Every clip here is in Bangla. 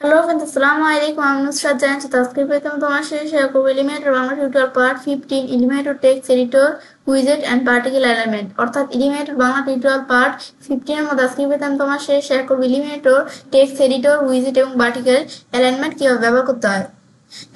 হ্যালো फ्रेंड्स আসসালামু আলাইকুম আমি নুসরাত জানাচ্ছি আজকে প্রথম তোমার সাথে শেয়ার করব Elementor Bangla tutorial part 15 Elementor text editor উইজেট এন্ড পার্টিকেল এলিমেন্ট অর্থাৎ এলিমেন্টর বাংলা টিউটোরিয়াল পার্ট 15 এর মধ্যে আজকে প্রথম তোমার সাথে শেয়ার করব এলিমেন্টর টেক্সট এডিটর উইজেট এবং পার্টিকেল এলিমেন্ট কিভাবে ব্যবহার করতে হয়।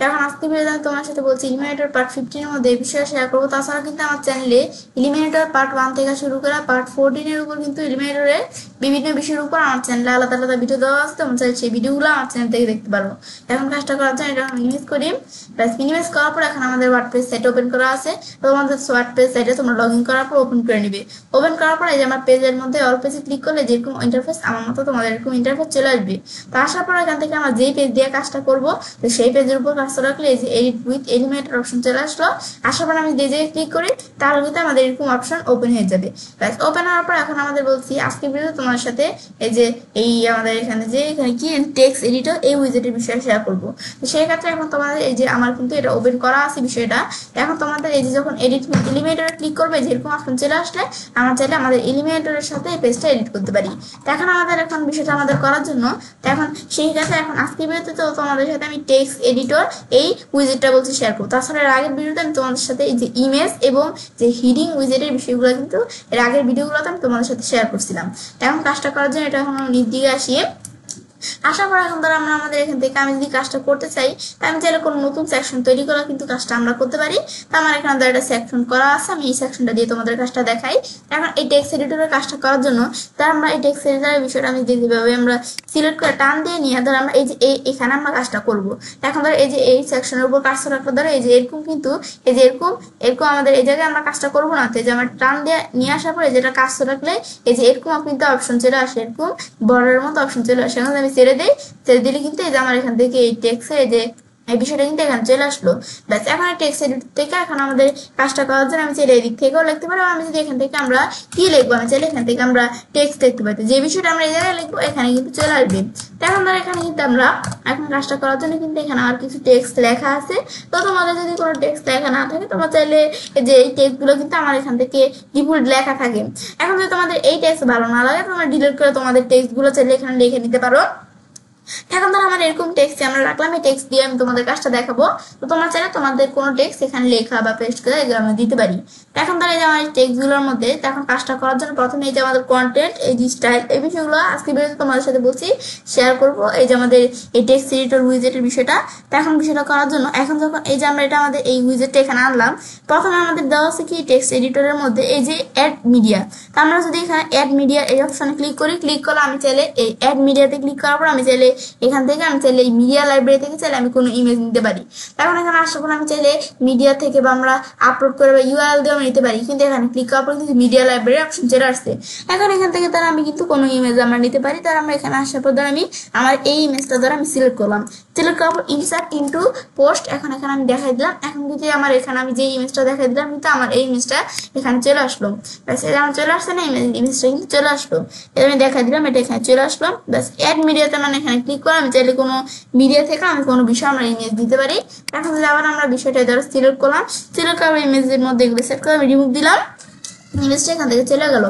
এখন আজকে ভিডিওতে আমি তোমার সাথে বলছি এলিমিনেটর পার্ট 15 এর মধ্যে এই বিষয়ে শেয়ার করব। তাছাড়া কিন্তু আমার চ্যানেলে এলিমিনেটর পার্ট 1 থেকে শুরু করে পার্ট 14 এর উপর কিন্তু এলিমিনেটরের বিভিন্ন বিষয়ের উপর আমার চ্যানেলে আলাদা আলাদা ভিডিও দেওয়া আছে, তোমরা চাইলে সেই ভিডিওগুলো আমার চ্যানেল থেকে দেখতে পারো। এখন কাজটা করার জন্য এটা মিনিমাইজ করি। প্লাস মিনিমাইজ করার পর এখন আমাদের ওয়ার্ডপ্রেস সাইট ওপেন করা আছে। তোমাদের ওয়ার্ডপ্রেস সাইটে তোমরা লগইন করার পর ওপেন করে নিবে। ওপেন করার পর এই যে আমার পেজের মধ্যে অল পেজে ক্লিক করলে যেরকম ইন্টারফেস আমার মতো তোমাদের এরকম ইন্টারফেস চলে আসবে। তো আসার পর এখান থেকে আমরা যেই পেজ দিয়ে কাজটা করব তো সেই পেজের উপর কাজটা রাখলে এই যে এডিট উইথ এলিমেন্টর অপশন চলে আসলো। আসার পর আমি যে জায়গায় ক্লিক করি তাহলে কিন্তু আমাদের এরকম অপশন ওপেন হয়ে যাবে। ব্যাস ওপেন হওয়ার পর এখন আমাদের বলছি আজকে ভিডিও তোমার সাথে এই যে এই আমাদের এখানে কি টেক্সট এডিটর এই উইজেটের বিষয়ে শেয়ার করব। তো সেই ক্ষেত্রে এখন তোমাদের এই যে আমার কিন্তু এটা ওপেন করা আছে বিষয়টা। এখন তোমাদের এই যে যখন এডিট এলিমেন্টরে ক্লিক করবে যেরকম অপশন চলে আসলে আমরা চাইলে আমাদের এলিমেন্টরের সাথে এই পেজটা এডিট করতে পারি। তো এখন আমাদের এখন বিষয়টা আমাদের করার জন্য তো এখন সেই ক্ষেত্রে এখন আজকে ভিডিওতে তো তোমাদের সাথে আমি টেক্সট এডিটর এই উইজেটটা বলছি শেয়ার করব। তাছাড়া এর আগের ভিডিওতে আমি তোমাদের সাথে এই যে ইমেজ এবং যে হিডিং উইজেটের বিষয়গুলো কিন্তু এর আগের ভিডিওগুলোতে আমি তোমাদের সাথে শেয়ার করছিলাম। এখন কাজটা করার জন্য এটা এখন নিচ দিকে আসিয়ে আসার পর এখন ধরো আমরা আমাদের এখান থেকে আমি যদি কাজটা করতে চাই তা আমি চাইলে কোনো নতুন সেকশন তৈরি করা কিন্তু কাজটা আমরা করতে পারি। তো আমার এখানে ধরো একটা সেকশন করা আছে, আমি এই সেকশনটা দিয়ে তোমাদের কাজটা দেখাই। এখন এই টেক্সট এডিটরের কাজটা করার জন্য তার আমরা এই টেক্সট এডিটরের বিষয়টা আমি যেভাবে আমরা সিলেক্ট করে টান দিয়ে নিয়ে ধরো আমরা এই যে এখানে আমরা কাজটা করব। এখন ধরো এই যে এই সেকশনের উপর কাজটা রাখলে ধরো এই যে এরকম কিন্তু এই যে এরকম এরকম আমাদের এই জায়গায় আমরা কাজটা করবো না। তো এই যে আমরা টান দিয়ে নিয়ে আসার পরে যেটা কাজটা রাখলে এই যে এরকম কিন্তু অপশন চলে আসে, এরকম বর্ডারের মতো অপশন চলে আসে। এখন আমি ছেড়ে দিলে কিন্তু এই যে আমার এখান থেকে এই টেক্সটের এই যে এই বিষয়টা কিন্তু এখানে চলে আসলো। ব্যাস এখন টেক্সট এডিটর থেকে এখন আমাদের কাজটা করার জন্য আমি চাইলে এদিক থেকেও লিখতে পারবো। আমি যদি এখান থেকে আমরা কি লিখবো আমি চাইলে এখান থেকে আমরা টেক্সট লিখতে পারি, যে বিষয়টা আমরা এই জায়গায় লিখবো এখানে কিন্তু চলে আসবে। এখন ধর এখানে কিন্তু আমরা এখন কাজটা করার জন্য কিন্তু এখানে আর কিছু টেক্সট লেখা আছে। তো তোমাদের যদি কোনো টেক্সট লেখা না থাকে তোমরা চাইলে যে এই টেক্সট গুলো কিন্তু আমার এখান থেকে ডিফল্ট লেখা থাকে। এখন যদি তোমাদের এই টেক্সট ভালো না লাগে তোমরা ডিলিট করে তোমাদের টেক্সট গুলো চাইলে এখানে লিখে নিতে পারো। এখন ধরো আমার এরকম টেক্সট আমরা রাখলাম, এই টেক্সট দিয়ে আমি তোমাদের কাজটা দেখাবো। তো তোমরা চাইলে তোমাদের কোনো টেক্সট এখানে লেখা বা পেস্ট করে এগুলো আমি দিতে পারি। এখন ধরো এই যে আমার টেক্সট গুলোর মধ্যে এখন কাজটা করার জন্য প্রথমে এই যে আমাদের কন্টেন্ট এই যে স্টাইল এই বিষয়গুলো আজকে ভিডিওতে তোমাদের সাথে বলছি শেয়ার করব। এই যে আমাদের এই টেক্সট এডিটর উইজেটের বিষয়টা। তো এখন বিষয়টা করার জন্য এখন যখন এই যে আমরা এটা আমাদের এই উইজেটটা এখানে আনলাম, প্রথমে আমাদের দেওয়া আছে কি টেক্সট এডিটরের মধ্যে এই যে অ্যাড মিডিয়া। তো আমরা যদি এখানে অ্যাড মিডিয়া এই অপশনে ক্লিক করলে আমি চাইলে এই অ্যাড মিডিয়াতে ক্লিক করার পর আমি চাইলে এখান থেকে আমি চাইলে এই মিডিয়া লাইব্রেরি থেকে চাইলে আমি কোনো ইমেজ নিতে পারি। এখন এখানে আসার পর আমি চাইলে মিডিয়া থেকে বা আমরা আপলোড করে বা ইউআরএল দিয়ে আমি নিতে পারি, কিন্তু এখানে ক্লিক করার পর কিন্তু মিডিয়া লাইব্রেরি অপশন চলে আসছে। এখন এখান থেকে তারা আমি কিন্তু কোনো ইমেজ আমরা নিতে পারি। তার আমরা এখানে আসার পর ধর আমি আমার এই ইমেজটা ধর আমি সিলেক্ট করলাম, সিলেক্ট করার পর ইনসার্ট ইনটু পোস্ট এখন এখানে আমি দেখাই দিলাম। এখন যদি আমার এখানে আমি যে ইমেজটা দেখাই দিলাম কিন্তু আমার এই ইমেজটা এখানে চলে আসলো। ব্যাস এটা আমার চলে আসছে না, ইমেজটা কিন্তু চলে আসলো। এটা আমি দেখাই দিলাম, এটা এখানে চলে আসলো। ব্যাস অ্যাড মিডিয়াতে মানে এখানে ক্লিক করে আমি চাইলে কোনো মিডিয়া থেকে আমি কোনো বিষয় আমরা ইমেজ দিতে পারি। এখন যদি আবার আমরা বিষয়টা ধরো সিলেক্ট করলাম, সিলেক্ট করে ইমেজের মধ্যে এগুলো সেট করে আমি রিমুভ দিলাম, ইমেজটা এখান থেকে চলে গেল।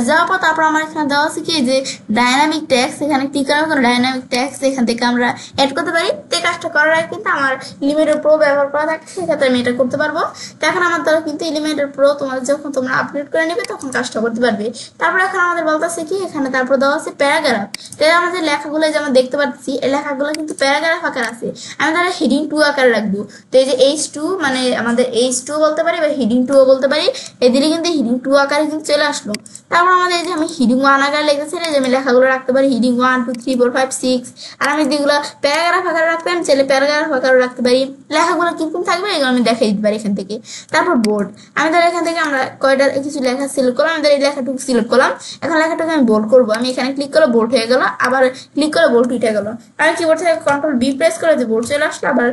যাওয়ার পর তারপর আমার এখানে দেওয়া আছে কি যে ডাইনামিক ট্যাক্স, এখানে ক্লিক করার পর ডাইনামিক ট্যাক্স এখান থেকে আমরা অ্যাড করতে পারি। তো কাজটা করার আগে কিন্তু আমার এলিমেন্টর প্রো ব্যবহার করা থাকে, সেক্ষেত্রে আমি এটা করতে পারবো। তো এখন আমার দ্বারা কিন্তু এলিমেন্টর প্রো তোমাদের যখন তোমরা আপলোড করে নেবে তখন কাজটা করতে পারবে। তারপর এখন আমাদের বলতেছে কি এখানে তারপর দেওয়া আছে প্যারাগ্রাফ। তো আমাদের লেখাগুলো যেমন দেখতে পাচ্ছি এই লেখাগুলো কিন্তু প্যারাগ্রাফ আকার আছে, আমি তারা হেডিং 2 আকার রাখবো। তো এই যে H2 মানে আমাদের H2 বলতে পারি বা হেডিং 2 বলতে পারি, এই দিলে কিন্তু হেডিং 2 আকারে কিন্তু চলে আসলো। তারপর আমাদের যে আমি হিডিং 1 আকারে লিখেছি যে আমি লেখাগুলো রাখতে পারি হিডিং 1 2 3 4 5 6। আর আমি যেগুলো প্যারাগ্রাফ আকারে রাখতে আমি চাইলে প্যারাগ্রাফ আকারে রাখতে পারি। লেখাগুলো কিরকম থাকবে এগুলো আমি দেখাই দিতে পারি এখান থেকে। তারপর বোল্ড, আমি ধর এখান থেকে আমরা কয়টা কিছু লেখা সিলেক্ট করলাম, আমি ধর এই লেখাটুকু সিলেক্ট করলাম। এখন লেখাটাকে আমি বোল্ড করবো, আমি এখানে ক্লিক করলে বোল্ড হয়ে গেল, আবার ক্লিক করে বোল্ড উঠে গেল। আমি কিবোর্ড থেকে কন্ট্রোল বি প্রেস করে যে বোল্ড চলে আসলো, আবার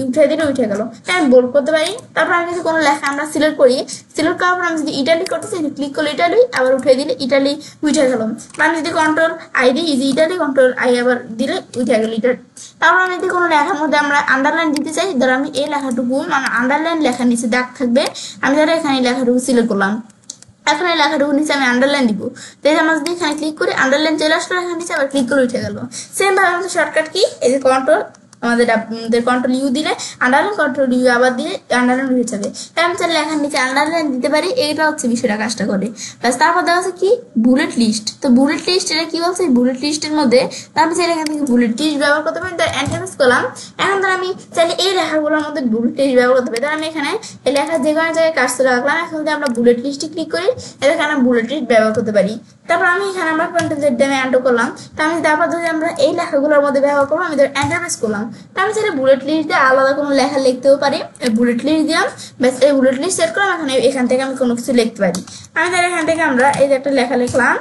উঠে দিলে উঠে গেল। আমি বোল্ড করতে পারি। তারপর আমি যদি কোনো লেখা আমরা সিলেক্ট করি, সিলেক্ট করার পর আমি যদি ইটালি করতে চাই ক্লিক করলে ইটালি, আবার উঠে দিলে ইটালি উঠে গেল। আমি যদি কন্ট্রোল আই দিই ইজি ইটালি, কন্ট্রোল আই আবার দিলে উঠে গেল ইটালি। তারপর আমি যদি কোনো লেখার মধ্যে আমরা আন্ডারলাইন দিতে চাই, ধরো আমি এই লেখাটুকু মানে আন্ডারলাইন লেখা নিচে দাগ থাকবে, আমি ধরো এখানে লেখাটুকু সিলেক্ট করলাম, এখন এই লেখাটুকু নিচে আমি আন্ডারলাইন দিব। তো এই যে আমরা যদি এখানে ক্লিক করি আন্ডারলাইন চলে আসলো, এখানে নিচে আবার ক্লিক করে উঠে গেল। সেম ভাবে আমাদের শর্টকাট কি, এই যে আমাদের কন্ট্রোল ইউ দিলে আন্ডারলাইন, কন্ট্রোল ইউ আবার দিলে আন্ডারলাইন হয়ে যাবে। তাই আমি চাইলে লেখার নিচে আন্ডারলাইন দিতে পারি, এটা হচ্ছে বিষয়টা কাজটা করে। ব্যাস তারপর দেখা যাচ্ছে কি বুলেট লিস্ট। তো বুলেট লিস্ট এটা কি বলছে, বুলেট লিস্টের মধ্যে আমি চাইলে এখান থেকে বুলেট লিস্ট ব্যবহার করতে পারি। তার এন্টারপ্রেস করলাম, এখন ধর আমি চাইলে এই লেখাগুলোর মধ্যে বুলেট লিস্ট ব্যবহার করতে পারি। তাহলে আমি এখানে এই লেখার যে কোনো জায়গায় কাজটা রাখলাম, এখন যদি আমরা বুলেট লিস্টে ক্লিক করি এখানে বুলেট লিস্ট ব্যবহার করতে পারি। তারপর আমি এখানে আমরা কন্ট্রোল জেড দিয়ে এন্টার করলাম। তো আমি তারপর যদি আমরা এই লেখাগুলোর মধ্যে ব্যবহার করবো, আমি ধর এন্টারপ্রেস করলাম। তো আমি চাইলে বুলেট লিস্ট দিয়ে আলাদা কোনো লেখা লিখতেও পারি, বুলেট লিস্ট দিলাম, ব্যাস এই বুলেট লিস্ট সেট করলাম। এখান থেকে আমি কোনো কিছু লিখতে পারি। আমি তাহলে এখান থেকে আমরা এই যে একটা লেখা লিখলাম,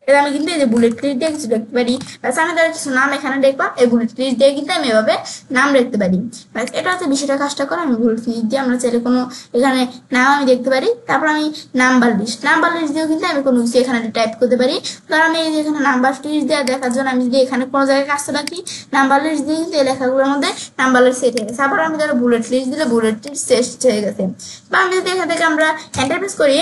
এটা আমি কিন্তু এই যে বুলেট লিস্ট দিয়ে কিছু লিখতে পারি। ব্যাস আমি তার কিছু নাম এখানে দেখলাম, এই বুলেট লিস্ট দিয়ে কিন্তু আমি এভাবে নাম লিখতে পারি। ব্যাস এটা হচ্ছে বিষয়টা কাজটা করে। আমি বুলেট লিস্ট দিয়ে আমরা চাইলে কোনো এখানে নাম আমি দেখতে পারি। তারপর আমি নাম্বার লিস্ট দিয়েও কিন্তু আমি কোনো কিছু এখানে টাইপ করতে পারি। ধর আমি এই যে এখানে নাম্বার লিস্ট দিয়ে দেখার জন্য আমি যদি এখানে কোনো জায়গায় কাজটা রাখি, নাম্বার লিস্ট দিয়ে কিন্তু এই লেখাগুলোর মধ্যে নাম্বার লিস্ট সেট হয়ে গেছে। আবার আমি ধরো বুলেট লিস্ট দিলে বুলেট লিস্ট সেট হয়ে গেছে। বা আমি যদি এখান থেকে আমরা এন্টারপ্রেস করি,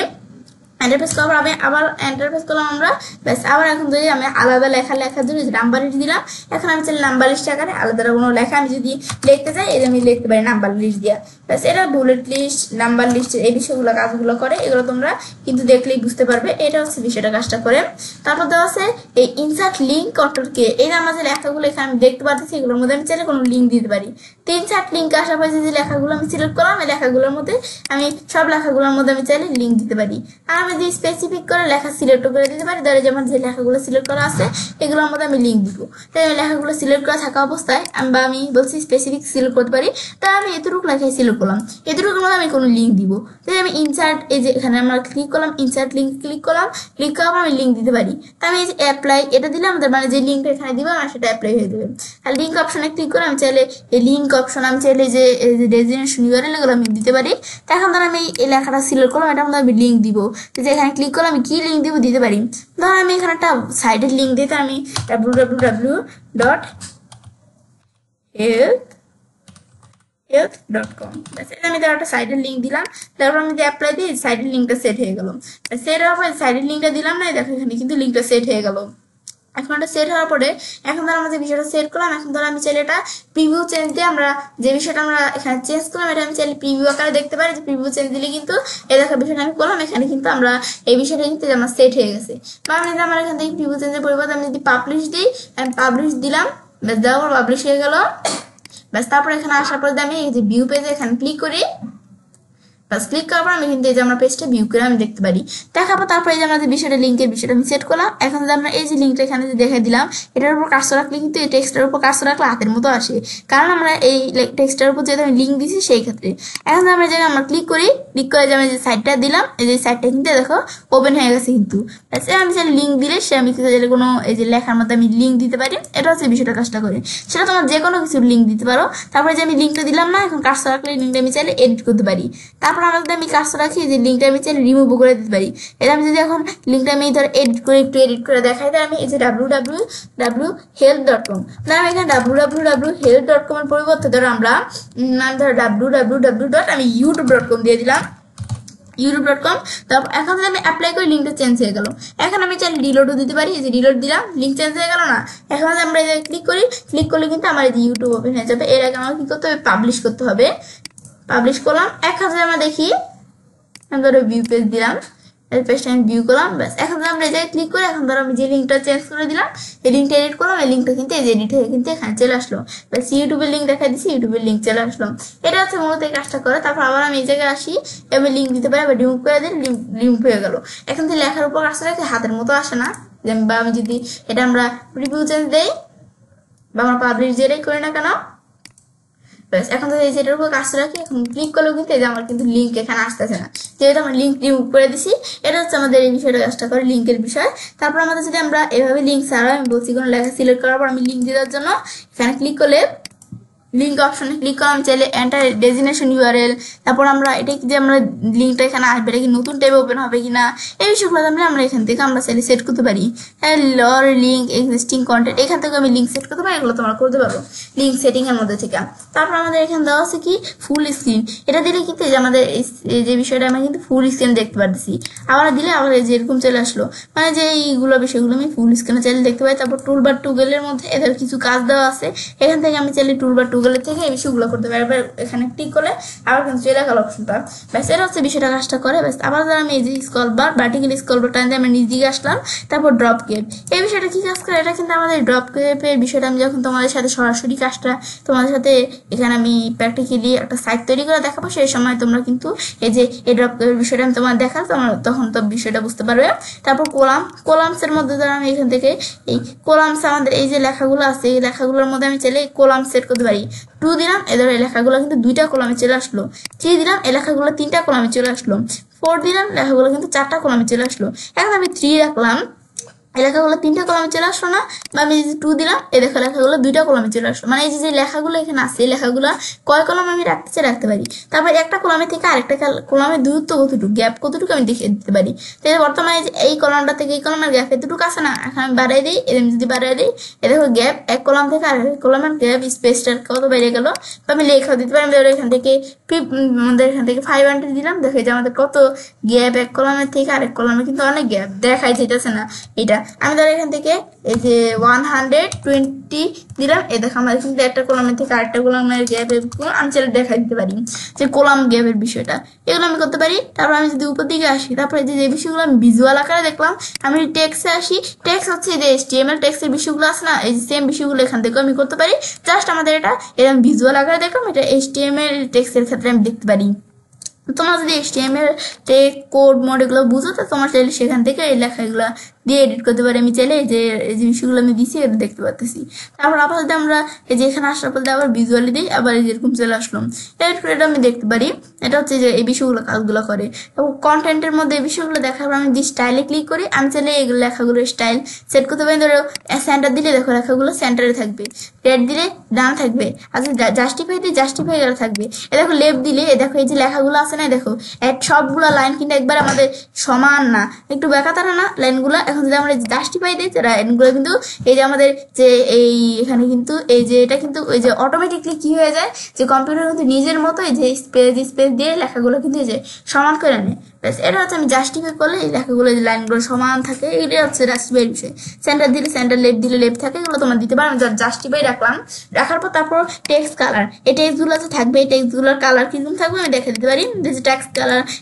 এন্টারপ্রেস করার আমি আবার এন্টারপ্রেস করলাম আমরা, ব্যাস আবার এখন যদি আমি আলাদা লেখার জন্য নাম্বার লিস্ট দিলাম। এখন আমি চাইলে নাম্বার লিস্ট আকারে আলাদা কোনো লেখা আমি যদি লিখতে চাই, এই যে আমি লিখতে পারি নাম্বার লিস্ট দিয়া। ব্যাস এটা বুলেট লিস্ট, নাম্বার লিস্টের এই বিষয়গুলো কাজগুলো করে, এগুলো তোমরা কিন্তু দেখলেই বুঝতে পারবে। এটা হচ্ছে বিষয়টা কাজটা করে। তারপর দেওয়া আছে এই ইনসার্ট লিঙ্ক কন্ট্রোল কে। এই যে আমার যে লেখাগুলো এখানে আমি দেখতে পাচ্ছি, এগুলোর মধ্যে আমি চাইলে কোনো লিঙ্ক দিতে পারি। 3-4 লিঙ্ক আসার পরে যে লেখাগুলো আমি সিলেক্ট করলাম, এই লেখাগুলোর মধ্যে আমি সব লেখাগুলোর মধ্যে আমি চাইলে লিঙ্ক দিতে পারি। আর আমি যদি স্পেসিফিক করে লেখা সিলেক্ট করে দিতে পারি, ধরে যেমন যে লেখাগুলো সিলেক্ট করা আছে এগুলোর মধ্যে আমি লিঙ্ক দিব। তাই আমি লেখাগুলো সিলেক্ট করা থাকা অবস্থায় আমি বলছি স্পেসিফিক সিলেক্ট করতে পারি। তাই আমি এতটুকু লেখায় সিলেক্ট করলাম, এতটুকুর মধ্যে আমি কোনো লিঙ্ক দিব। তাই আমি ইনসার্ট, এই যে এখানে আমরা ক্লিক করলাম, ইনসার্ট লিঙ্ক ক্লিক করলাম, ক্লিক করার পর আমি লিঙ্ক দিতে পারি। তাই আমি এই যে অ্যাপ্লাই এটা দিলাম, মানে যে লিঙ্কটা এখানে দিব আমার সেটা অ্যাপ্লাই হয়ে যাবে। আর লিঙ্ক অপশনে ক্লিক করে আমি চাইলে এই লিঙ্ক অপশন আমি চাইলে যে ডেজিগনেশন ইউআরএল এগুলো আমি দিতে পারি। তাই এখন ধর আমি এই লেখাটা সিলেক্ট করলাম, এটা মধ্যে আমি লিঙ্ক দিব। যে এখানে ক্লিক করলে আমি কি লিঙ্ক দিব দিতে পারি। ধর আমি এখানে একটা সাইটের লিঙ্ক দিতে আমি www.health.com, আমি তার একটা সাইটের লিঙ্ক দিলাম। তারপর আমি যে অ্যাপ্লাই দিই সাইটের লিঙ্কটা সেট হয়ে গেল। সেট হওয়ার পরে সাইটের লিঙ্কটা দিলাম না, দেখো এখানে কিন্তু লিঙ্কটা সেট হয়ে গেল। এখন এটা সেট হওয়ার পরে এখন ধর আমরা যে বিষয়টা সেট করলাম, এখন ধর আমি চাইলে এটা প্রিভিউ চেঞ্জ দিয়ে আমরা যে বিষয়টা আমরা এখানে চেঞ্জ করলাম, এটা আমি চাইলে প্রিভিউ আকারে দেখতে পারি। যে প্রিভিউ চেঞ্জ দিলে কিন্তু এই দেখার বিষয়টা আমি করলাম, এখানে কিন্তু আমরা এই বিষয়টা কিন্তু আমার সেট হয়ে গেছে। বা আমি যদি আমার এখান থেকে প্রিভিউ চেঞ্জের পরিবর্তে আমি যদি পাবলিশ দিই, আমি পাবলিশ দিলাম, ব্যাস দেওয়ার পর পাবলিশ হয়ে গেল। ব্যাস তারপর এখানে আসার পর আমি এই যে ভিউ পেজে এখানে ক্লিক করি, বাস ক্লিক করার পর আমি কিন্তু এই যে আমরা পেজটা ভিউ করে আমি দেখতে পারি। দেখার পর তারপরে এই যে আমরা যে বিষয়টা লিঙ্কের বিষয়টা আমি সেট করলাম। এখন যদি আমরা এই যে লিঙ্কটা এখানে যে দেখে দিলাম, এটার উপর কার্সর রাখলে কিন্তু এই টেক্সটের উপর কার্সর রাখলে হাতের মতো আসে, কারণ আমরা এই টেক্সটের উপর যেহেতু আমি লিঙ্ক দিছি সেই ক্ষেত্রে। এখন আমরা যে আমরা ক্লিক করি, ক্লিক করে যে আমি যে সাইটটা দিলাম, এই যে সাইটটা কিন্তু দেখো ওপেন হয়ে গেছে। কিন্তু আমি যে লিঙ্ক দিলে সে আমি কিন্তু কোনো এই যে লেখার মধ্যে আমি লিঙ্ক দিতে পারি। এটা হচ্ছে বিষয়টা কাজটা করে। সেটা তোমার যে কোনো কিছু লিঙ্ক দিতে পারো। তারপরে যে আমি লিঙ্কটা দিলাম না, এখন কার্সর রাখলে লিঙ্কটা আমি চাইলে এডিট করতে পারি। তারপর আমরা যদি আমি কাজটা রাখি যে লিঙ্কটা আমি চাইলে রিমুভ করে দিতে পারি। এটা আমি যদি এখন লিঙ্কটা আমি ধর এডিট করে দেখাই, তাই আমি এই যে www.health.com, না আমি এখানে www.health.com এর পরিবর্তে ধর আমরা ধর www.youtube.com দিয়ে দিলাম, youtube.com। তারপর এখন যদি আমি অ্যাপ্লাই করি লিঙ্কটা চেঞ্জ হয়ে গেল। এখন আমি চাইলে রিলোডও দিতে পারি, এই যে রিলোড দিলাম, লিঙ্ক চেঞ্জ হয়ে গেল না। এখন আমরা এই ক্লিক করি, ক্লিক করলে কিন্তু আমার এই যে ইউটিউব ওপেন হয়ে যাবে। এর আগে আমার কি করতে হবে, পাবলিশ করতে হবে। পাবলিশ করলাম। এখন যদি আমরা দেখি, আমি ধরো ভিউ পেজ দিলাম, এই পেজটা আমি ভিউ করলাম, ব্যাস এখন আমরা এই জায়গায় ক্লিক করে এখন ধরো আমি যে লিঙ্কটা চেঞ্জ করে দিলাম, এই লিঙ্কটা এডিট করলাম, এই লিঙ্কটা কিন্তু এই যে এডিট হয়ে কিন্তু এখানে চলে আসলো। ব্যাস ইউটিউবের লিঙ্ক দেখা দিচ্ছি, ইউটিউবের লিঙ্ক চলে আসলো। এটা হচ্ছে মূলত এই কাজটা করে। তারপর আবার আমি এই জায়গায় আসি, আমি লিঙ্ক দিতে পারি, আবার রিমুভ করে দিই, রিমুভ হয়ে গেল। এখন যদি লেখার উপর আসলে হাতের মতো আসে না, বা আমি যদি এটা আমরা রিভিউ চেঞ্জ দেই বা আমরা পাবলিশ যেটাই করি না কেন, ব্যাস এখন তো এই যেটার উপর কাজ রাখি, এখন ক্লিক করলেও কিন্তু এই যে আমার কিন্তু লিঙ্ক এখানে আসতেছে না, যেহেতু আমরা লিঙ্ক রিমুভ করে দিছি। এটা হচ্ছে আমাদের এই বিষয়টা কাজটা করে, লিঙ্কের বিষয়। তারপর আমাদের যদি আমরা এভাবে লিঙ্ক ছাড়া আমি বলছি কোনো লেখা সিলেক্ট করার পর আমি লিঙ্ক দেওয়ার জন্য এখানে ক্লিক করলে লিঙ্ক অপশনে ক্লিক করলাম, চাইলে এন্টার ডেজিনেশন ইউআরএল, তারপর আমরা এটা যে আমরা লিঙ্কটা এখানে আসবে, এটা কি নতুন ট্যাবে ওপেন হবে কিনা, এই বিষয়গুলো আমরা এখান থেকে আমরা চাইলে সেট করতে পারি। হ্যাঁ, লর লিঙ্ক এক্সিস্টিং কন্টেন্ট, এখান থেকে আমি লিঙ্ক সেট করতে পারি, এগুলো তোমরা করতে পারো লিঙ্ক সেটিং এর মধ্যে থেকে। তারপর আমাদের এখানে দেওয়া আছে কি ফুল স্ক্রিন, এটা দিলে কিন্তু যে আমাদের যে বিষয়টা আমরা কিন্তু ফুল স্ক্রিন দেখতে পারতেছি। আবার দিলে আবার যেরকম চলে আসলো, মানে যে এইগুলো বিষয়গুলো আমি ফুল স্ক্রিনে চাইলে দেখতে পাই। তারপর টুলবার টুগলের মধ্যে এদের কিছু কাজ দেওয়া আছে, এখান থেকে আমি চাইলে টুলবার টুগলের থেকে এই বিষয়গুলো করতে পারি। এবার এখানে ক্লিক করলে আবার কিন্তু চলে গেল অপশনটা, ব্যাস এটা হচ্ছে বিষয়টা কাজটা করে। ব্যাস আবার ধর আমি এই যে scroll bar vertical scroll bar time দিয়ে আমরা নিচ দিকে আসলাম, তারপর ড্রপ কেপ, এই বিষয়টা কি কাজ করে, এটা কিন্তু আমাদের ড্রপ কেপের বিষয়টা আমি যখন তোমাদের সাথে সরাসরি কাজটা তোমাদের সাথে এখানে আমি প্র্যাকটিক্যালি একটা সাইট তৈরি করে দেখাবো, সেই সময় তোমরা কিন্তু এই যে এই ড্রপ কেপের বিষয়টা আমি তোমার দেখাবো, তোমরা তখন তো বিষয়টা বুঝতে পারবে। তারপর কোলামসের মধ্যে ধর আমি এখান থেকে এই কোলামস আমাদের এই যে লেখাগুলো আছে, এই লেখাগুলোর মধ্যে আমি চাইলে কোলাম সেট করতে পারি। 2 দিলাম, এদের এই লেখাগুলো কিন্তু 2টা কলামে চলে আসলো। 3 দিলাম, এই লেখাগুলো 3টা কলামে চলে আসলো। 4 দিলাম, লেখাগুলো কিন্তু 4টা কলামে চলে আসলো। এখন আমি 3 রাখলাম, এই লেখাগুলো 3টা কলামে চলে আসলো না, বা আমি যদি 2 দিলাম, এই দেখো লেখাগুলো 2টা কলামে চলে আসলো। মানে এই যে লেখাগুলো এখানে আছে, এই লেখাগুলো কয় কলাম আমি রাখতে পারি। তারপর একটা কলামে থেকে আরেকটা কলামের দূরত্ব কতটুকু, গ্যাপ কতটুকু আমি দেখিয়ে দিতে পারি। তো বর্তমানে এই কলামটা থেকে এই কলামের গ্যাপ এতটুকু আছে না, এখন আমি বাড়াই দিই, এরকম যদি বাড়াই দিই, এ দেখো গ্যাপ এক কলাম থেকে আরেক কলামের গ্যাপ স্পেসটা কত বেড়ে গেল। তো আমি লেখাও দিতে পারি, আমি এখান থেকে আমাদের এখান থেকে 500 দিলাম, দেখো যে আমাদের কত গ্যাপ, এক কলামের থেকে আরেক কলামে কিন্তু অনেক গ্যাপ দেখাই যেতেছে না। এটা আমি ধর এখান থেকে এই যে 120 দিলাম, এই দেখো আমার কিন্তু একটা কলামের থেকে আরেকটা কলামের গ্যাপ আমি চাইলে দেখা দিতে পারি যে কলাম গ্যাপের বিষয়টা, এগুলো আমি করতে পারি। তারপর আমি যদি উপর দিকে আসি, তারপরে যে বিষয়গুলো আমি ভিজুয়াল আকারে দেখলাম, আমি টেক্সটে আসি, টেক্সট হচ্ছে যে HTML টেক্সটের বিষয়গুলো আছে না, এই সেম বিষয়গুলো এখান থেকে আমি করতে পারি। জাস্ট আমাদের এটা এরকম ভিজুয়াল আকারে দেখলাম, এটা HTML টেক্সটের ক্ষেত্রে আমি দেখতে পারি। তোমরা যদি HTML টেক্সট কোড মোড এগুলো বুঝো, তো তোমার চাইলে সেখান থেকে এই লেখাগুলো দিয়ে এডিট করতে পারি। আমি চাইলে যে বিষয়গুলো আমি দিছি এটা দেখতে পাচ্ছি। তারপর আবার যদি আমরা এই যে এখানে আসার পর আবার ভিজুয়ালি দিই, আবার যেরকম চলে আসলাম, এটা আমি দেখতে পারি। এটা হচ্ছে যে এই বিষয়গুলো কাজগুলো করে। এবং কন্টেন্টের মধ্যে এই বিষয়গুলো দেখার পর আমি যদি স্টাইলে ক্লিক করি, আমি চাইলে এগুলো লেখাগুলো স্টাইল সেট করতে পারি। ধরো সেন্টার দিলে দেখো লেখাগুলো সেন্টারে থাকবে, রেড দিলে ডান থাকবে, আচ্ছা জাস্টিফাই দিয়ে জাস্টিফাই করা থাকবে। এ দেখো লেফট দিলে এ দেখো এই যে লেখাগুলো আছে না, দেখো সবগুলো লাইন কিন্তু একবার আমাদের সমান না, একটু বেকাতারা না লাইনগুলো। এখন যদি আমরা জাস্টিফাই দিই, লাইনগুলো কিন্তু এই যে আমাদের যে এই এখানে কিন্তু এই যে এটা কিন্তু ওই যে অটোমেটিকলি কি হয়ে যায়, যে কম্পিউটার কিন্তু নিজের মতো এই যে স্পেস দিয়ে লেখাগুলো কিন্তু এই যে সমান করে নেয়। এটা হচ্ছে আমি জাস্টিফাই করলে এই লেখাগুলো এই লাইনগুলো সমান থাকে, এটা হচ্ছে জাস্টিফাই বিষয়। সেন্টার দিলে সেন্টার, লেফট দিলে লেফট থাকে, এগুলো তোমরা দিতে পারো। আমি জাস্টিফাই রাখলাম, রাখার পর তারপর টেক্সট কালার, এই টেক্সটগুলো যে থাকবে, এই টেক্সটগুলোর কালার কিরকম থাকবে আমি দেখে দিতে পারি। যে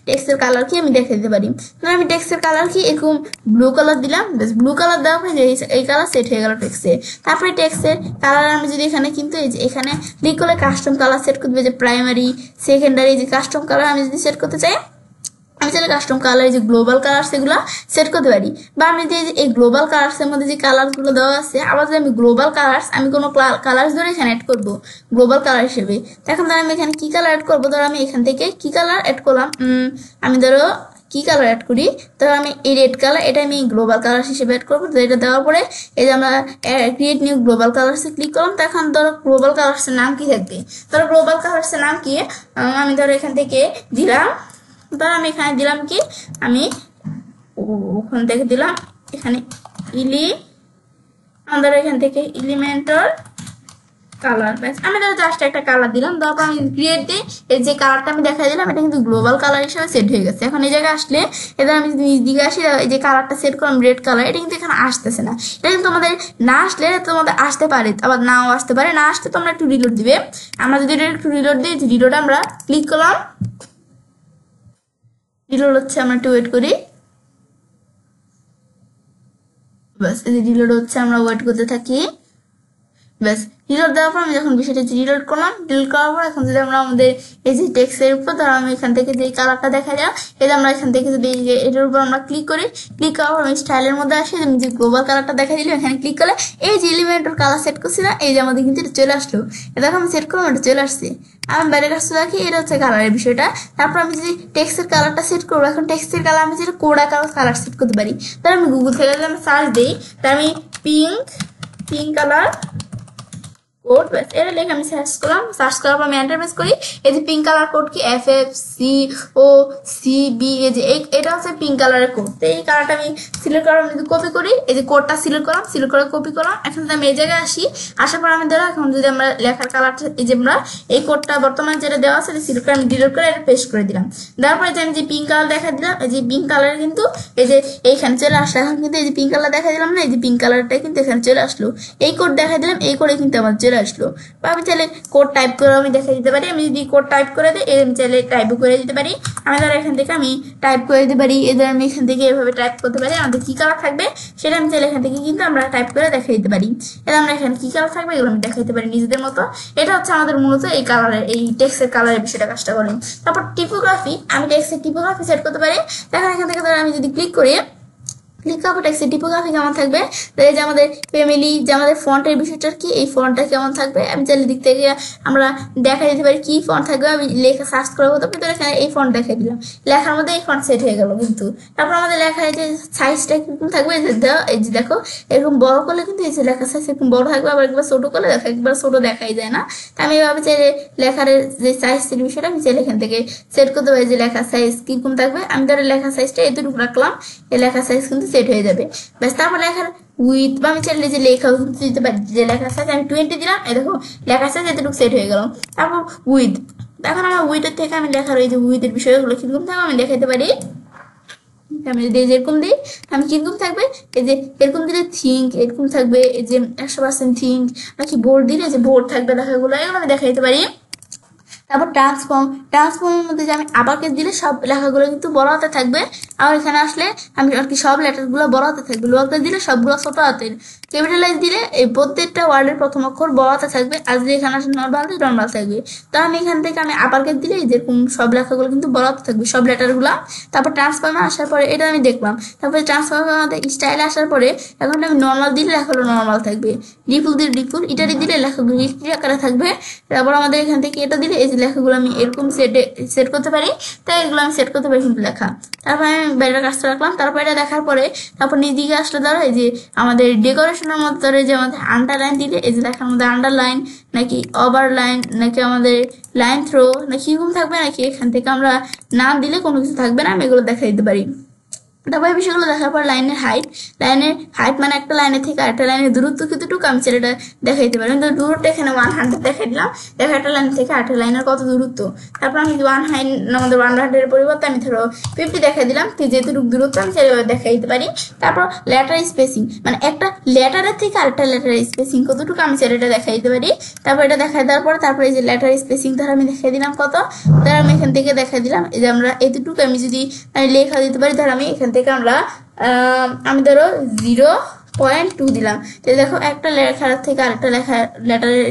টেক্সটের কালার কি আমি দেখে দিতে পারি। আমি টেক্সটের কালার কি এরকম ব্লু কালার দিলাম, ব্লু কালার দেওয়ার পরে এই কালার সেট হয়ে গেল টেক্সটে। তারপরে টেক্সটের কালার আমি যদি এখানে কিন্তু এই যে এখানে ক্লিক করলে কাস্টম কালার সেট করতে, যে প্রাইমারি সেকেন্ডারি যে কাস্টম কালার আমি যদি সেট করতে চাই, আমি চাইলে কাস্টম কালার যে গ্লোবাল কালার সেগুলো সেট করতে পারি। বা আমি যে এই গ্লোবাল কালার্সের মধ্যে যে কালারগুলো দেওয়া আছে, আবার যদি আমি গ্লোবাল কালার্স আমি কোনো কালার্স ধরে এখানে অ্যাড করবো গ্লোবাল কালার হিসেবে, এখন ধরো আমি এখানে কি কালার অ্যাড করবো, ধরো আমি এখান থেকে কি কালার অ্যাড করলাম, আমি ধরো কি কালার অ্যাড করি, ধরো আমি এই রেড কালার, এটা আমি গ্লোবাল কালার হিসেবে অ্যাড করবো। তো এটা দেওয়ার পরে এই যে আমরা ক্রিয়েট নিউ গ্লোবাল কালার্সে ক্লিক করলাম, তো এখন ধরো গ্লোবাল কালার্সের নাম কি থাকবে, ধরো গ্লোবাল কালার্সের নাম কি আমি ধরো এখান থেকে দিলাম, ধরো আমি এখানে দিলাম কি, আমি ওখান থেকে দিলাম এখানে আমাদের এখান থেকে এলিমেন্টাল কালার, ব্যাস আমি ধরো জাস্ট একটা কালার দিলাম। তারপর আমি ক্রিয়েট দিই, এই যে কালারটা আমি দেখাই দিলাম, এটা কিন্তু গ্লোবাল কালার হিসেবে সেট হয়ে গেছে। এখন এই জায়গায় আসলে এবার আমি যদি নিচ দিকে আসি, এই যে কালারটা সেট করলাম রেড কালার, এটা কিন্তু এখানে আসতেছে না। এটা কিন্তু তোমাদের না আসলে তোমাদের আসতে পারে, আবার নাও আসতে পারে। না আসতে তোমরা একটু রিলোড দিবে। আমরা যদি এটা একটু রিলোড দিই, রিলোড আমরা ক্লিক করলাম, রিলোড হচ্ছে, আমরা একটু ওয়েট করি, ব্যাস এই যে রিলোড হচ্ছে, আমরা ওয়েট করতে থাকি। ব্যাস রিলোড দেওয়ার পর আমি যখন বিষয়টা রিলোড করলাম, রিলোড করার পর এখন যদি আমরা আমাদের এই যে টেক্সটের উপর ধরো আমি এখান থেকে যে কালারটা দেখা যায়, এটা আমরা এখান থেকে যদি এটার উপর আমরা ক্লিক করি, ক্লিক করার পর আমি স্টাইলের মধ্যে আসি, আমি যে গ্লোবাল কালারটা দেখা দিলাম, এখানে ক্লিক করলে এই যে এলিমেন্টের কালার সেট করছি না, এই যে আমাদের কিন্তু এটা চলে আসলো। এটা আমি সেট করলাম, এটা চলে আসছে। আমি বাইরে কাছে রাখি, এটা হচ্ছে কালারের বিষয়টা। তারপর আমি যদি টেক্সটের কালারটা সেট করবো, এখন টেক্সটের কালার আমি যেটা কোডা কালার সেট করতে পারি। তাহলে আমি গুগল থেকে যদি আমি সার্চ দিই, তাহলে আমি পিঙ্ক কালার কোড, ব্যাস এটা লিখে আমি সার্চ করলাম। সার্চ করার পর আমি এন্টার প্রেস করি। এই যে পিঙ্ক কালার কোড কি FFCOCB, এই যে এটা হচ্ছে পিঙ্ক কালারের কোড। তো এই কালারটা আমি সিলেক্ট করার যদি কপি করি, এই যে কোডটা সিলেক্ট করলাম, সিলেক্ট করে কপি করলাম। এখন যদি আমি এই জায়গায় আসি, আসার পর আমি ধরো এখন যদি আমরা লেখার কালারটা, এই যে আমরা এই কোডটা বর্তমানে যেটা দেওয়া আছে সিলেক্ট করে আমি ডিলিট করে এটা পেস্ট করে দিলাম। দেওয়ার পরে যে আমি যে পিঙ্ক কালার দেখা দিলাম, এই যে পিঙ্ক কালার কিন্তু এই যে এইখানে চলে আসলো। এখন কিন্তু এই যে পিঙ্ক কালার দেখা দিলাম না, এই যে পিঙ্ক কালারটা কিন্তু এখানে চলে আসলো। এই কোড দেখা দিলাম, এই কোডে কিন্তু আমার চলে আসলো। বা আমি চাইলে কোড টাইপ করে আমি দেখা দিতে পারি। আমি যদি কোড টাইপ করে দিই, আমি চাইলে টাইপ করে দিতে পারি। আমি ধর এখান থেকে আমি টাইপ করে দিতে পারি, এদের আমি এখান থেকে এভাবে টাইপ করতে পারি। আমাদের কি কালার থাকবে সেটা আমি চাইলে এখান থেকে কিন্তু আমরা টাইপ করে দেখা দিতে পারি। এটা আমরা এখানে কি কালার থাকবে এগুলো আমি দেখাইতে পারি নিজেদের মতো। এটা হচ্ছে আমাদের মূলত এই কালারের, এই টেক্সটের কালারের বিষয়টা কাজটা করি। তারপর টিপোগ্রাফি, আমি টেক্সটের টিপোগ্রাফি সেট করতে পারি। দেখেন এখান থেকে ধর আমি যদি ক্লিক করি, টেক্সটের টিপোগ্রাফি কেমন থাকবে, এই যে আমাদের ফ্যামিলি, যে আমাদের ফন্টের বিষয়টা কি, এই ফন্টটা কেমন থাকবে আমি চাইলে দিক থেকে আমরা দেখা দিতে পারি কি ফন্ট থাকবে। আমি লেখা সার্চ করবো, তারপরে তো এখানে এই ফন্ট দেখাই দিলাম, লেখার মধ্যে এই ফন্ট সেট হয়ে গেল। কিন্তু তারপর আমাদের লেখার যে সাইজটা কিরকম থাকবে, এই যে দেখো এরকম বড় করলে কিন্তু এই যে লেখার সাইজ এরকম বড় থাকবে, আবার একবার ছোট করলে দেখো একবার ছোট দেখাই যায় না। তা আমি এভাবে চাইলে লেখার যে সাইজের বিষয়টা আমি চাইলে এখান থেকে সেট করতে পারি যে লেখার সাইজ কিরকম থাকবে। আমি ধরে লেখার সাইজটা এতটুকু রাখলাম, এই লেখার সাইজ কিন্তু সেট হয়ে যাবে। ব্যাস তারপর লেখার উইথ, বা আমি চাইলে যে লেখা দিতে পারি, যে লেখার সাইজ আমি 20 দিলাম, এই দেখো লেখার সাইজ এতটুকু সেট হয়ে গেল। তারপর উইথ, এখন আমার উইথের থেকে আমি লেখার ওই যে উইথের বিষয়গুলো কিরকম থাকবে আমি দেখাতে পারি। আমি যদি যেরকম দিই আমি কিরকম থাকবে, এই যে এরকম দিলে থিঙ্ক এরকম থাকবে, এই যে 100% থিঙ্ক, নাকি বোর্ড দিলে যে বোর্ড থাকবে লেখাগুলো, এগুলো আমি দেখাইতে পারি। তারপর ট্রান্সফর্মের মধ্যে যে আমি আবার কেস দিলে সব লেখাগুলো কিন্তু বড় হাতে থাকবে। আর এখানে আসলে আমি আর কি সব লেটারগুলো বড় হাতে থাকবে, লোয়ার কেস দিলে সবগুলো ছোট হাতের, ক্যাপিটালাইজ দিলে এই প্রত্যেকটা ওয়ার্ডের প্রথম অক্ষর বড় হাতে থাকবে, আর যদি এখানে আসলে নর্মাল থাকবে। তো আমি এখান থেকে আমি আবার কেস দিলে যেরকম সব লেখাগুলো কিন্তু বড় হাতে থাকবে সব লেটারগুলো। তারপর ট্রান্সফর্মে আসার পরে এটা আমি দেখলাম, তারপরে ট্রান্সফর্মের মধ্যে স্টাইলে আসার পরে এখন আমি নর্মাল দিলে লেখাগুলো নর্মাল থাকবে, রিপুল দিলে রিপুল, ইটারি দিলে লেখাগুলো ইটারি আকারে থাকবে। তারপর আমাদের এখান থেকে এটা দিলে এই যে লেখাগুলো আমি এরকম সেট করতে পারি। তাই এগুলো আমি সেট করতে পারি কিন্তু লেখা। তারপর আমি বাইরের কাজটা রাখলাম। তারপর এটা দেখার পরে তারপর নিজ দিকে আসলে ধরো এই যে আমাদের ডেকোরেশনের মধ্যে ধরে যে আমাদের আন্ডারলাইন দিলে এই যে লেখার মধ্যে আন্ডারলাইন নাকি ওভারলাইন নাকি আমাদের লাইন থ্রো নাকি এরকম থাকবে, নাকি এখান থেকে আমরা নাম দিলে কোনো কিছু থাকবে না, আমি এগুলো দেখা দিতে পারি। তারপর এই বিষয়গুলো দেখার পর লাইনের হাইট মানে একটা লাইনের থেকে আরেকটা লাইনের দূরত্ব কতটুকু আমি সেটা দেখাই দিতে পারি। দূরত্ব এখানে 100 দেখাই দিলাম, দেখো একটা লাইন থেকে আরেকটা লাইনের কত দূরত্ব। তারপর আমি আমাদের 100-এর পরিবর্তে আমি ধরো 50 দেখাই দিলাম, যেহেতু দূরত্ব আমি সেভাবে দেখাই দিতে পারি। তারপর লেটার স্পেসিং মানে একটা লেটারের থেকে আরেকটা লেটার স্পেসিং কতটুকু আমি সেটা দেখাই দিতে পারি। তারপর এটা দেখাই দেওয়ার পর তারপরে এই যে লেটার স্পেসিং ধরো আমি দেখাই দিলাম কত, ধরো আমি এখান থেকে দেখাই দিলাম এই যে আমরা এতটুকু আমি যদি লেখা দিতে পারি, ধরো আমি এখান থেকে আমি ধরো 0.2 দিলাম। তো দেখো একটা লেখার থেকে আরেকটা লেটারের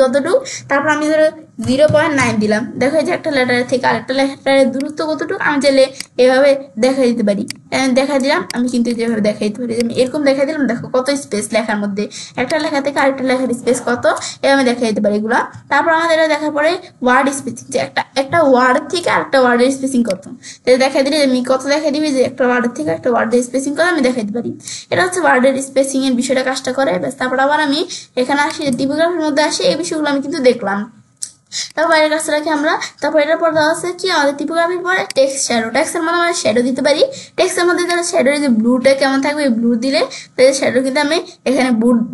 কতটুকু। তারপর আমি ধরো 0.9 দিলাম, দেখো এই যে একটা লেটারের থেকে আরেকটা লেটারের দূরত্ব কতটুকু আমি চাইলে এভাবে দেখা দিতে পারি। দেখা দিলাম আমি কিন্তু যেভাবে দেখা দিতে পারি, আমি এরকম দেখা দিলাম, দেখো কত স্পেস লেখার মধ্যে, একটা লেখা থেকে আরেকটা লেখার স্পেস কত আমি দেখা দিতে পারি এগুলা। তারপর আমাদের দেখার পরে ওয়ার্ড স্পেসিং, যে একটা ওয়ার্ডের থেকে আরেকটা ওয়ার্ডের স্পেসিং কত দেখা দিলে আমি কত দেখা দিবি, যে একটা ওয়ার্ডের থেকে একটা ওয়ার্ডের স্পেসিং কত আমি দেখাইতে পারি। এটা হচ্ছে ওয়ার্ডের স্পেসিং এর বিষয়টা কাজটা করে। তারপর আবার আমি এখানে আসি টিপোগ্রাফির মধ্যে আসি, এই বিষয়গুলো আমি কিন্তু দেখলাম। তারপর বাইরের কাজটা রাখি আমরা। তারপর এটার পর দেওয়া আছে কি আমাদের টিপোগ্রাফির পরে টেক্সট শ্যাডো, টেক্সটের মধ্যে আমরা শ্যাডো দিতে পারি। টেক্সটের মধ্যে যারা শ্যাডোর যে ব্লুটা কেমন থাকবে, ব্লু দিলে শ্যাডো কিন্তু আমি এখানে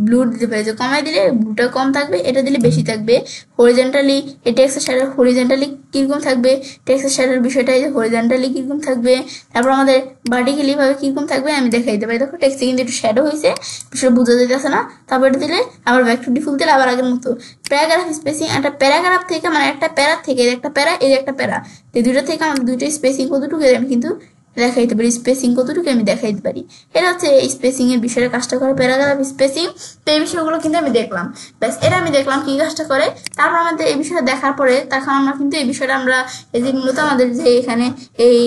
ব্লু দিতে পারি, যে কমাই দিলে ব্লুটা কম থাকবে, এটা দিলে বেশি থাকবে। হরিজেন্টালি এই টেক্সটের শ্যাডো হরিজেন্টালি কিরকম থাকবে, টেক্সটের শ্যাডোর বিষয়টা এই যে হরিজেন্টালি কিরকম থাকবে। তারপর আমাদের ভার্টিক্যালি ভাবে কিরকম থাকবে আমি দেখাই দিতে পারি। দেখো টেক্সটে কিন্তু একটু শ্যাডো হয়েছে, বিষয় বোঝা যেতেছে না। তারপর এটা দিলে আবার ব্যাক টু ডিফল্ট দিলে আবার আগের মতো। প্যারাগ্রাফ স্পেসিং, একটা প্যারাগ্রাফ থেকে মানে একটা প্যারা থেকে একটা প্যারা এই একটা প্যারা, এই দুইটা থেকে আমাদের দুইটা স্পেসিং কতটুকু আমি কিন্তু দেখাইতে পারি, স্পেসিং কতটুকু আমি দেখাইতে পারি। এটা হচ্ছে এই স্পেসিং এর বিষয়ে কাজটা করে প্যারাগ্রাফ স্পেসিং। তো এই বিষয়গুলো কিন্তু আমি দেখলাম, ব্যাস এটা আমি দেখলাম কি কাজটা করে। তারপর আমাদের এই বিষয়টা দেখার পরে তখন আমরা কিন্তু এই বিষয়টা আমরা এই যে মূলত আমাদের যে এখানে এই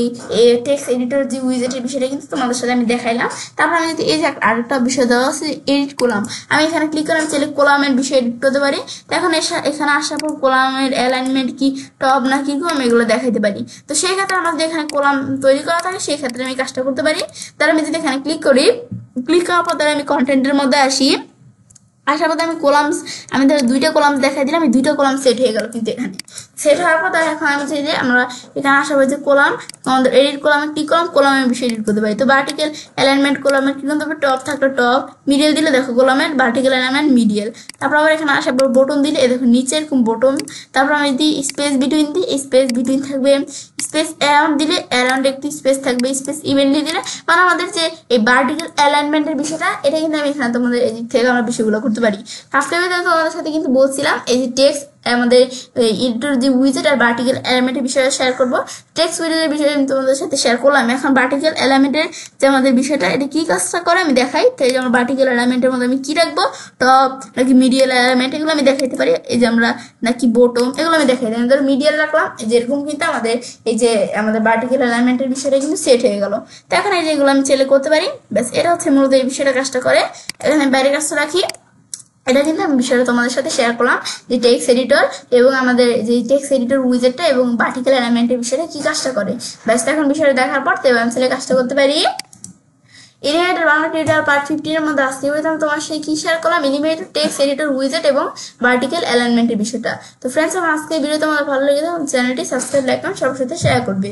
টেক্সট এডিটর যে উইজেটের বিষয়টা কিন্তু তোমাদের সাথে আমি দেখাইলাম। তারপর আমি যদি এই যে আরেকটা বিষয় দেওয়া আছে এডিট কলাম, আমি এখানে ক্লিক করে আমি চাইলে কলামের বিষয় এডিট করতে পারি। এখন এখানে আসার পর কলামের অ্যালাইনমেন্ট কি টপ না কি আমি এগুলো দেখাইতে পারি। তো সেই ক্ষেত্রে আমাদের এখানে কলাম তৈরি করা থাকে, সেই ক্ষেত্রে আমি কাজটা করতে পারি। তার আমি যদি এখানে ক্লিক করি, ক্লিক করার পর আমি কন্টেন্টের মধ্যে আসি, আসার পর আমি কলামস আমাদের দুইটা কলামস দেখাই দিলাম, এই দুইটা কলাম সেট হয়ে গেল। কিন্তু এখানে সেট হওয়ার পর এখন আমি চাই যে আমরা এখানে আসার পর যে কলাম আমাদের এডিট কলামে কি কলামের বিষয়ে এডিট করতে পারি। তো ভার্টিক্যাল অ্যালাইনমেন্ট কলামের কি করতে হবে, টপ থাকলে টপ, মিডিয়াল দিলে দেখো কলামের ভার্টিক্যাল অ্যালাইনমেন্ট মিডিয়াল। তারপর আবার এখানে আসার পর বটন দিলে দেখো নিচে এরকম বটন। তারপর আমি যদি স্পেস বিটুইন দিই, স্পেস বিটুইন থাকবে, স্পেস অ্যারাউন্ড দিলে অ্যারাউন্ড একটি স্পেস থাকবে, স্পেস ইভেন্টলি দিলে মানে আমাদের যে এই ভার্টিক্যাল অ্যালাইনমেন্টের বিষয়টা এটা কিন্তু আমি এখানে তোমাদের এই দিক থেকে আমরা বিষয়গুলো করতে পারি। ফার্স্ট টাইমে তোমাদের সাথে কিন্তু বলছিলাম এই যে টেক্সট আমাদের এডিটর যে উইজেট আর ভার্টিক্যাল এলিমেন্টের বিষয়ে শেয়ার করব। টেক্সট উইজেটের বিষয়ে আমি তোমাদের সাথে শেয়ার করলাম। এখন ভার্টিক্যাল এলিমেন্টের যে আমাদের বিষয়টা এটা কি কাজটা করে আমি দেখাই। তো এই যে আমরা ভার্টিক্যাল এলিমেন্টের মধ্যে আমি কি রাখবো, টপ নাকি মিডিয়াল এলিমেন্ট এগুলো আমি দেখাইতে পারি। এই যে আমরা নাকি বটম এগুলো আমি দেখাই দিই। ধরো মিডিয়াল রাখলাম, যেরকম কিন্তু আমাদের এই যে আমাদের ভার্টিক্যাল এলিমেন্টের বিষয়টা কিন্তু সেট হয়ে গেল। তো এখন এই যেগুলো আমি চেলে করতে পারি। ব্যাস এটা হচ্ছে মূলত এই বিষয়টা কাজটা করে। এখানে বাইরে কাজটা রাখি। এটা কিন্তু আমি বিষয়টা তোমাদের সাথে শেয়ার করলাম যে টেক্সট এডিটর এবং আমাদের যে টেক্সট এডিটর উইজেটটা এবং ভার্টিক্যাল এলিমেন্টের বিষয়টা কি কাজটা করে। ব্যাস এখন বিষয়টা দেখার পর তো আমি ছেলে কাজটা করতে পারি। এলিমেন্টর বাংলা টিউটোরিয়াল পার্ট 15 এর মধ্যে আজকে আমি তোমার সাথে কি শেয়ার করলাম, এলিমেন্টর টেক্সট এডিটর উইজেট এবং ভার্টিক্যাল অ্যালাইনমেন্টের বিষয়টা। তো ফ্রেন্ডস আমার আজকে ভিডিও তোমাদের ভালো লেগে থাকে চ্যানেলটি সাবস্ক্রাইব, লাইক এবং সবার সাথে শেয়ার করবে।